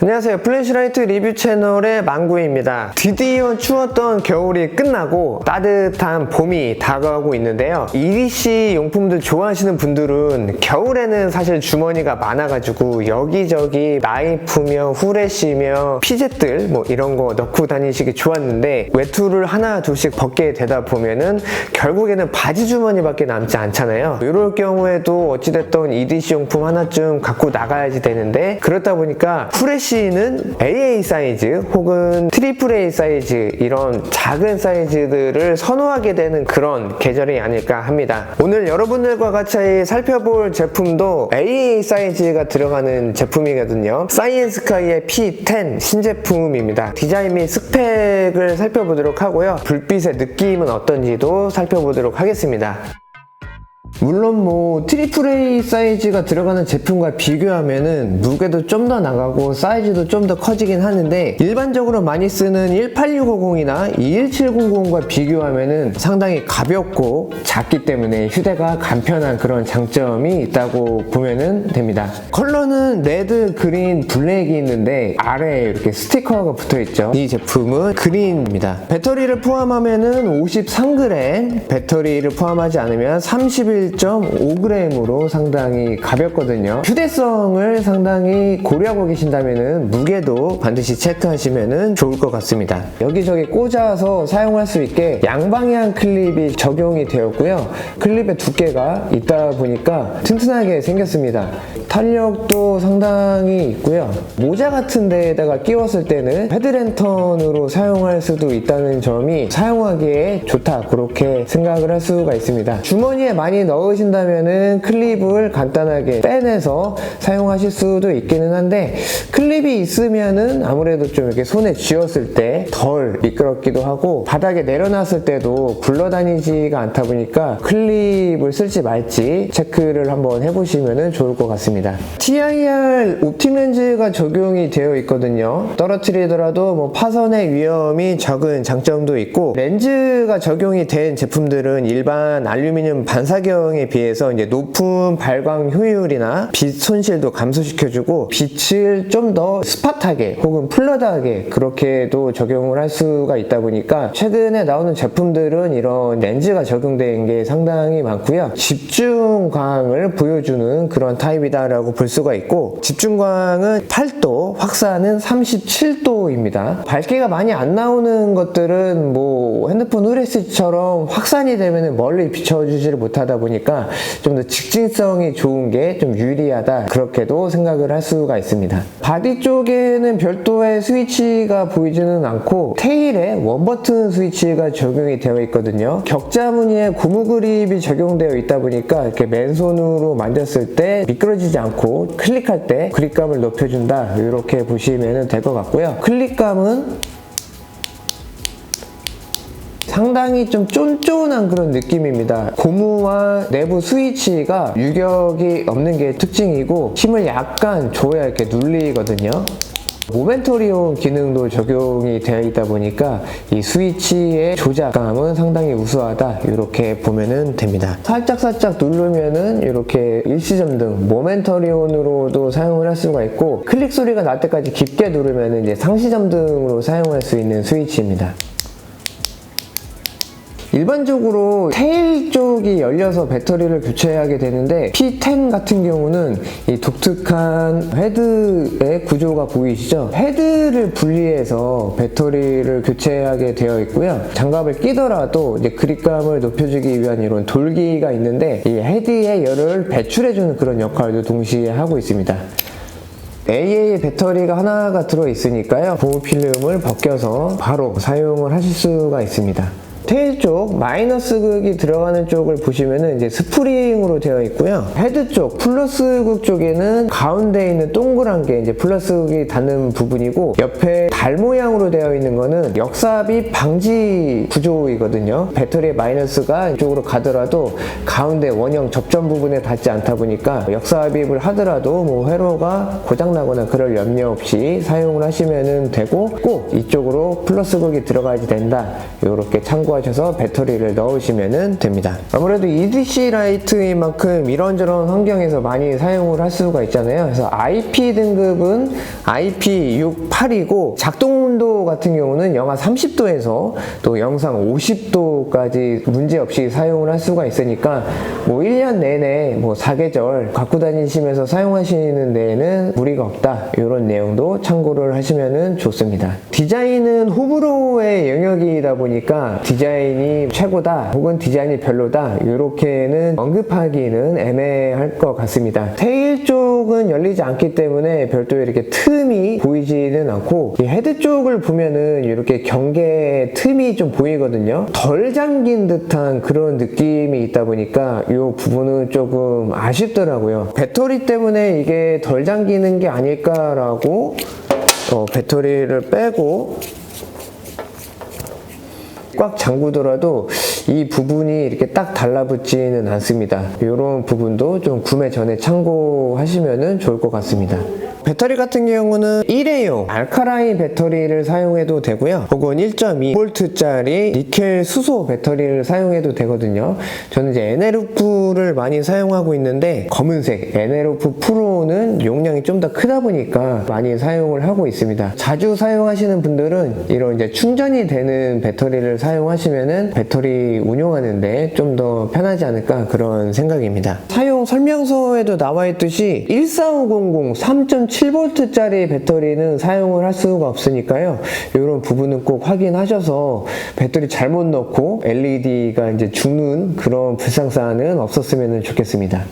안녕하세요. 플래시라이트 리뷰 채널의 망구입니다. 드디어 추웠던 겨울이 끝나고 따뜻한 봄이 다가오고 있는데요. EDC 용품들 좋아하시는 분들은 겨울에는 사실 주머니가 많아가지고 여기저기 나이프며 후레쉬며 피젯들 뭐 이런 거 넣고 다니시기 좋았는데 외투를 하나 둘씩 벗게 되다 보면은 결국에는 바지 주머니밖에 남지 않잖아요. 이럴 경우에도 어찌됐든 EDC 용품 하나쯤 갖고 나가야지 되는데 그렇다 보니까 후레쉬는 AA 사이즈 혹은 AAA 사이즈 이런 작은 사이즈들을 선호하게 되는 그런 계절이 아닐까 합니다. 오늘 여러분들과 같이 살펴볼 제품도 AA 사이즈가 들어가는 제품이거든요. 사이언스카이의 P10 신제품입니다. 디자인 및 스펙을 살펴보도록 하고요. 불빛의 느낌은 어떤지도 살펴보도록 하겠습니다. 물론 AAA 사이즈가 들어가는 제품과 비교하면은 무게도 좀 더 나가고 사이즈도 좀 더 커지긴 하는데 일반적으로 많이 쓰는 18650이나 21700과 비교하면은 상당히 가볍고 작기 때문에 휴대가 간편한 그런 장점이 있다고 보면은 됩니다. 컬러는 레드, 그린, 블랙이 있는데 아래에 이렇게 스티커가 붙어있죠. 이 제품은 그린입니다. 배터리를 포함하면은 53g, 배터리를 포함하지 않으면 31.5g으로 상당히 가볍거든요. 휴대성을 상당히 고려하고 계신다면 무게도 반드시 체크하시면 좋을 것 같습니다. 여기저기 꽂아서 사용할 수 있게 양방향 클립이 적용이 되었고요. 클립의 두께가 있다 보니까 튼튼하게 생겼습니다. 탄력도 상당히 있고요. 모자 같은 데에다가 끼웠을 때는 헤드랜턴으로 사용할 수도 있다는 점이 사용하기에 좋다 그렇게 생각을 할 수가 있습니다. 주머니에 많이 넣으신다면은 클립을 간단하게 빼내서 사용하실 수도 있기는 한데 클립이 있으면은 아무래도 좀 이렇게 손에 쥐었을 때 덜 미끄럽기도 하고 바닥에 내려놨을 때도 굴러다니지가 않다 보니까 클립을 쓸지 말지 체크를 한번 해보시면 좋을 것 같습니다. TIR 옵틱 렌즈가 적용이 되어 있거든요. 떨어뜨리더라도 파손의 위험이 적은 장점도 있고 렌즈가 적용이 된 제품들은 일반 알루미늄 반사경에 비해서 이제 높은 발광 효율이나 빛 손실도 감소시켜주고 빛을 좀 더 스팟하게 혹은 플러드하게 그렇게도 적용을 할 수가 있다 보니까 최근에 나오는 제품들은 이런 렌즈가 적용된 게 상당히 많고요. 집중광을 보여주는 그런 타입이다라고 볼 수가 있고 집중광은 8도, 확산은 37도입니다. 밝기가 많이 안 나오는 것들은 핸드폰 후레쉬처럼 확산이 되면 멀리 비춰주지를 못하다 보니까 좀 더 직진성이 좋은 게 좀 유리하다 그렇게도 생각을 할 수가 있습니다. 바디 쪽에는 별도의 스위치가 보이지는 않고 테일에 원버튼 스위치가 적용이 되어 있거든요. 격자 무늬에 고무 그립이 적용되어 있다 보니까 이렇게 맨손으로 만졌을 때 미끄러지지 않고 클릭할 때 그립감을 높여준다 이렇게 보시면 될 것 같고요. 클릭감은 상당히 좀 쫀쫀한 그런 느낌입니다. 고무와 내부 스위치가 유격이 없는 게 특징이고 힘을 약간 줘야 이렇게 눌리거든요. 모멘터리온 기능도 적용이 되어 있다 보니까 이 스위치의 조작감은 상당히 우수하다 이렇게 보면 됩니다. 살짝 누르면은 이렇게 일시점등 모멘터리온으로도 사용을 할 수가 있고 클릭 소리가 날 때까지 깊게 누르면 이제 상시점등으로 사용할 수 있는 스위치입니다. 일반적으로 테일 쪽이 열려서 배터리를 교체하게 되는데 P10 같은 경우는 이 독특한 헤드의 구조가 보이시죠? 헤드를 분리해서 배터리를 교체하게 되어 있고요. 장갑을 끼더라도 이제 그립감을 높여주기 위한 이런 돌기가 있는데 이 헤드의 열을 배출해주는 그런 역할도 동시에 하고 있습니다. AA 배터리가 하나가 들어있으니까요. 고무 필름을 벗겨서 바로 사용을 하실 수가 있습니다. 테일 쪽 마이너스 극이 들어가는 쪽을 보시면은 이제 스프링으로 되어 있고요. 헤드 쪽 플러스 극 쪽에는 가운데 있는 동그란 게 이제 플러스 극이 닿는 부분이고 옆에 달 모양으로 되어 있는 거는 역삽입 방지 구조이거든요. 배터리의 마이너스가 이쪽으로 가더라도 가운데 원형 접점 부분에 닿지 않다 보니까 역삽입을 하더라도 회로가 고장나거나 그럴 염려 없이 사용을 하시면 되고 꼭 이쪽으로 플러스 극이 들어가야지 된다. 이렇게 참고하시면 사용하셔서 배터리를 넣으시면 됩니다. 아무래도 EDC 라이트인 만큼 이런저런 환경에서 많이 사용을 할 수가 있잖아요. 그래서 IP 등급은 IP68이고 작동 온도 같은 경우는 영하 30도에서 또 영상 50도까지 문제없이 사용을 할 수가 있으니까 뭐 1년 내내 뭐 사계절 갖고 다니시면서 사용하시는 데에는 무리가 없다, 이런 내용도 참고를 하시면 좋습니다. 디자인은 호불호의 영역이다 보니까 디자인이 최고다 혹은 디자인이 별로다 이렇게는 언급하기는 애매할 것 같습니다. 테일 쪽은 열리지 않기 때문에 별도의 이렇게 틈이 보이지는 않고, 이 헤드 쪽을 보면은 이렇게 경계 틈이 좀 보이거든요. 덜 잠긴 듯한 그런 느낌이 있다 보니까 이 부분은 조금 아쉽더라고요. 배터리 때문에 이게 덜 잠기는 게 아닐까라고 배터리를 빼고 꽉 잠그더라도 이 부분이 이렇게 딱 달라붙지는 않습니다. 이런 부분도 좀 구매 전에 참고하시면 좋을 것 같습니다. 배터리 같은 경우는 일회용 알카라인 배터리를 사용해도 되고요, 혹은 1.2V짜리 니켈 수소 배터리를 사용해도 되거든요. 저는 이제 NLF를 많이 사용하고 있는데 검은색 NLF 프로는 용량이 좀 더 크다 보니까 많이 사용을 하고 있습니다. 자주 사용하시는 분들은 이런 이제 충전이 되는 배터리를 사용하시면은 배터리 운용하는데 좀 더 편하지 않을까, 그런 생각입니다. 사용 설명서에도 나와 있듯이 14500 3.7V짜리 배터리는 사용을 할 수가 없으니까요. 이런 부분은 꼭 확인하셔서 배터리 잘못 넣고 LED가 이제 죽는 그런 불상사는 없었으면 좋겠습니다.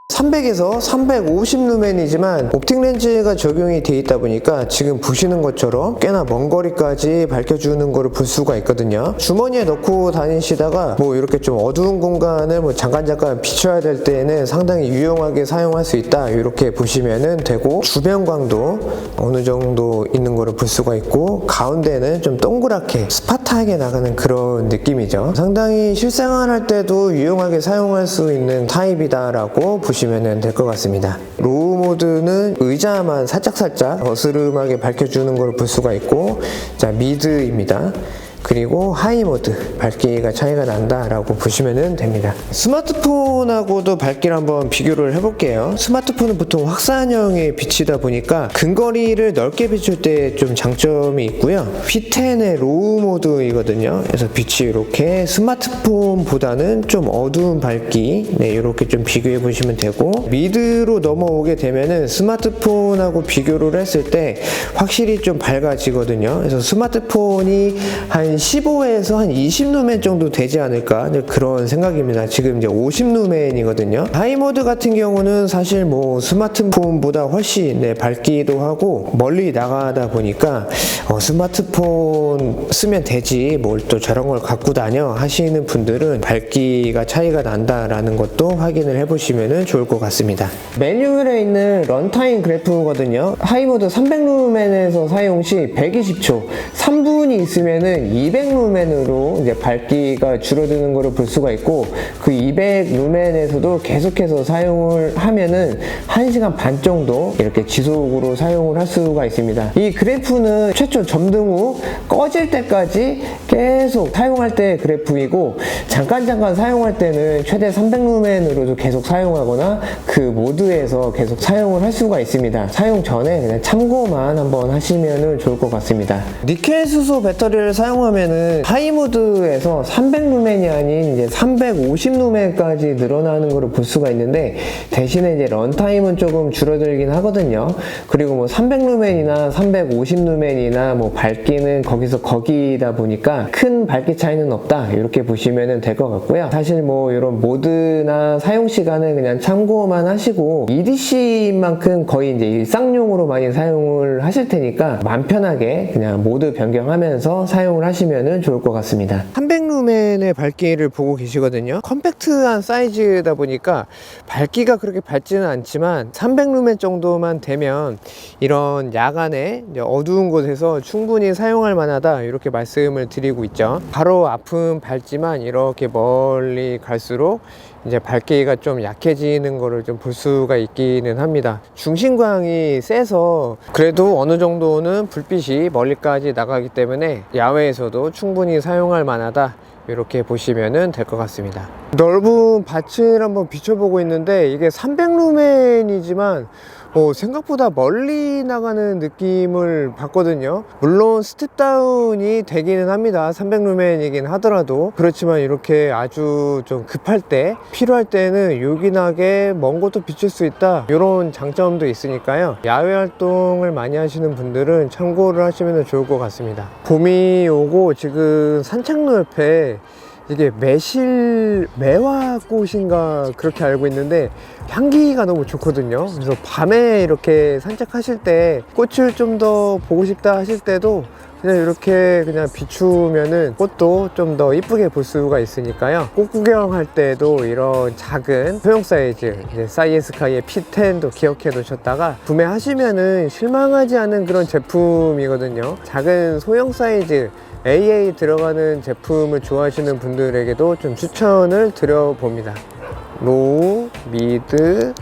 300에서 350 루멘이지만 옵틱 렌즈가 적용이 되어 있다 보니까 지금 보시는 것처럼 꽤나 먼 거리까지 밝혀주는 거를 볼 수가 있거든요. 주머니에 넣고 다니시다가 뭐 이렇게 좀 어두운 공간을 뭐 잠깐 비춰야 될 때에는 상당히 유용하게 사용할 수 있다, 이렇게 보시면 되고, 주변광도 어느 정도 있는 거를 볼 수가 있고, 가운데는 좀 동그랗게 스파트하게 나가는 그런 느낌이죠. 상당히 실생활할 때도 유용하게 사용할 수 있는 타입이다라고 보시면 될 것 같습니다. 로우 모드는 의자만 살짝 어스름하게 밝혀주는 걸 볼 수가 있고, 자, 미드입니다. 그리고 하이 모드 밝기가 차이가 난다라고 보시면 됩니다. 스마트폰하고도 밝기를 한번 비교를 해볼게요. 스마트폰은 보통 확산형의 빛이다 보니까 근거리를 넓게 비출 때 좀 장점이 있고요. P10의 로우 모드이거든요. 그래서 빛이 이렇게 스마트폰보다는 좀 어두운 밝기, 이렇게 좀 비교해 보시면 되고, 미드로 넘어오게 되면은 스마트폰하고 비교를 했을 때 확실히 좀 밝아지거든요. 그래서 스마트폰이 한 15에서 한 20루멘 정도 되지 않을까, 그런 생각입니다. 지금 이제 50루멘이거든요. 하이 모드 같은 경우는 사실 뭐 스마트폰보다 훨씬 밝기도 하고 멀리 나가다 보니까 스마트폰 쓰면 되지 뭘 또 저런 걸 갖고 다녀 하시는 분들은 밝기가 차이가 난다라는 것도 확인을 해보시면 좋을 것 같습니다. 메뉴에 있는 런타임 그래프거든요. 하이 모드 300루멘에서 사용 시 120초, 3분이 있으면은 200루멘으로 이제 밝기가 줄어드는 것을 볼 수가 있고, 그 200루멘에서도 계속해서 사용을 하면은 1시간 반 정도 이렇게 지속으로 사용을 할 수가 있습니다. 이 그래프는 최초 점등 후 꺼질 때까지 계속 사용할 때 그래프이고, 잠깐 사용할 때는 최대 300루멘으로도 계속 사용하거나 그 모드에서 계속 사용을 할 수가 있습니다. 사용 전에 그냥 참고만 한번 하시면 좋을 것 같습니다. 니켈 수소 배터리를 사용하면은 하이 모드에서 300루멘이 아닌 이제 350루멘까지 늘어나는 것을 볼 수가 있는데, 대신에 이제 런타임은 조금 줄어들긴 하거든요. 그리고 뭐 300루멘이나 350루멘이나 뭐 밝기는 거기다 보니까 큰 밝기 차이는 없다, 이렇게 보시면 될 것 같고요. 사실 뭐 이런 모드나 사용 시간은 그냥 참고만 하시고, EDC인 만큼 거의 이제 일상용으로 많이 사용을 하실 테니까 마음 편하게 그냥 모드 변경하면서 사용을 하시면 좋을 것 같습니다. 300루멘의 밝기를 보고 계시거든요. 컴팩트한 사이즈다 보니까 밝기가 그렇게 밝지는 않지만 300루멘 정도만 되면 이런 야간에 어두운 곳에서 충분히 사용할 만하다, 이렇게 말씀을 드리고 있죠. 바로 앞은 밝지만 이렇게 멀리 갈수록 이제 밝기가 좀 약해지는 거를 좀 볼 수가 있기는 합니다. 중심광이 세서 그래도 어느 정도는 불빛이 멀리까지 나가기 때문에 야외에서도 충분히 사용할 만하다, 이렇게 보시면 될 것 같습니다. 넓은 밭을 한번 비춰보고 있는데 이게 300루멘이지만 생각보다 멀리 나가는 느낌을 받거든요. 물론 스텝다운이 되기는 합니다. 300루멘이긴 하더라도. 그렇지만 이렇게 아주 좀 급할 때, 필요할 때는 요긴하게 먼 곳도 비출 수 있다, 이런 장점도 있으니까요. 야외 활동을 많이 하시는 분들은 참고를 하시면 좋을 것 같습니다. 봄이 오고 지금 산책로 옆에 이게 매화꽃인가 그렇게 알고 있는데 향기가 너무 좋거든요. 그래서 밤에 이렇게 산책하실 때 꽃을 좀 더 보고 싶다 하실 때도 그냥 이렇게 그냥 비추면은 꽃도 좀 더 이쁘게 볼 수가 있으니까요. 꽃 구경할 때도 이런 작은 소형 사이즈 사이엔스카이의 P10도 기억해 놓으셨다가 구매하시면은 실망하지 않은 그런 제품이거든요. 작은 소형 사이즈 AA 들어가는 제품을 좋아하시는 분들에게도 좀 추천을 드려봅니다. 로우, 미드,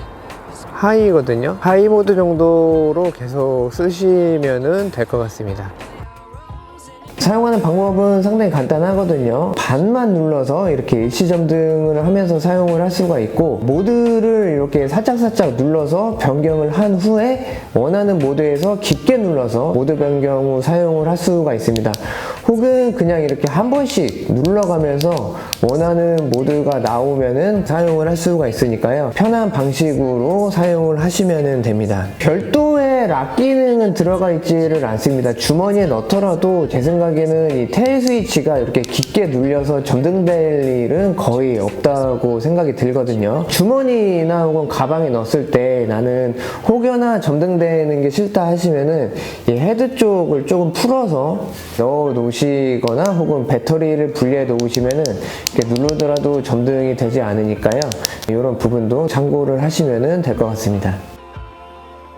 하이거든요. 하이 모드 정도로 계속 쓰시면 될 것 같습니다. 사용하는 방법은 상당히 간단하거든요. 반만 눌러서 이렇게 일시점등을 하면서 사용을 할 수가 있고, 모드를 이렇게 살짝살짝 눌러서 변경을 한 후에 원하는 모드에서 깊게 눌러서 모드 변경 후 사용을 할 수가 있습니다. 혹은 그냥 이렇게 한 번씩 눌러가면서 원하는 모드가 나오면은 사용을 할 수가 있으니까요. 편한 방식으로 사용을 하시면 됩니다. 별도의 락 기능은 들어가 있지를 않습니다. 주머니에 넣더라도 제 생각에는 이 테일 스위치가 이렇게 깊게 눌려서 점등될 일은 거의 없다고 생각이 들거든요. 주머니나 혹은 가방에 넣었을 때 나는 혹여나 점등되는 게 싫다 하시면은 이 헤드 쪽을 조금 풀어서 넣어 놓으시거나 혹은 배터리를 분리해 놓으시면은 이렇게 누르더라도 점등이 되지 않으니까요. 이런 부분도 참고를 하시면 될 것 같습니다.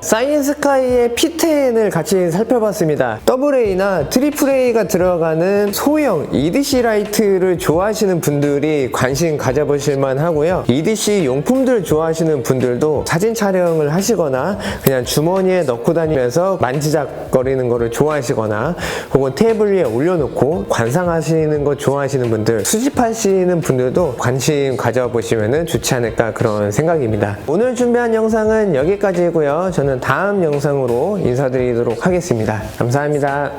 사이엔스카이의 P10을 같이 살펴봤습니다. AA나 AAA가 들어가는 소형 EDC 라이트를 좋아하시는 분들이 관심 가져보실만 하고요. EDC 용품들 좋아하시는 분들도 사진 촬영을 하시거나 그냥 주머니에 넣고 다니면서 만지작거리는 거를 좋아하시거나 혹은 테이블 위에 올려놓고 관상하시는 거 좋아하시는 분들, 수집하시는 분들도 관심 가져보시면 좋지 않을까, 그런 생각입니다. 오늘 준비한 영상은 여기까지고요. 저는 다음 영상으로 인사드리도록 하겠습니다. 감사합니다.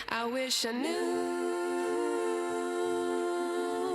I wish I knew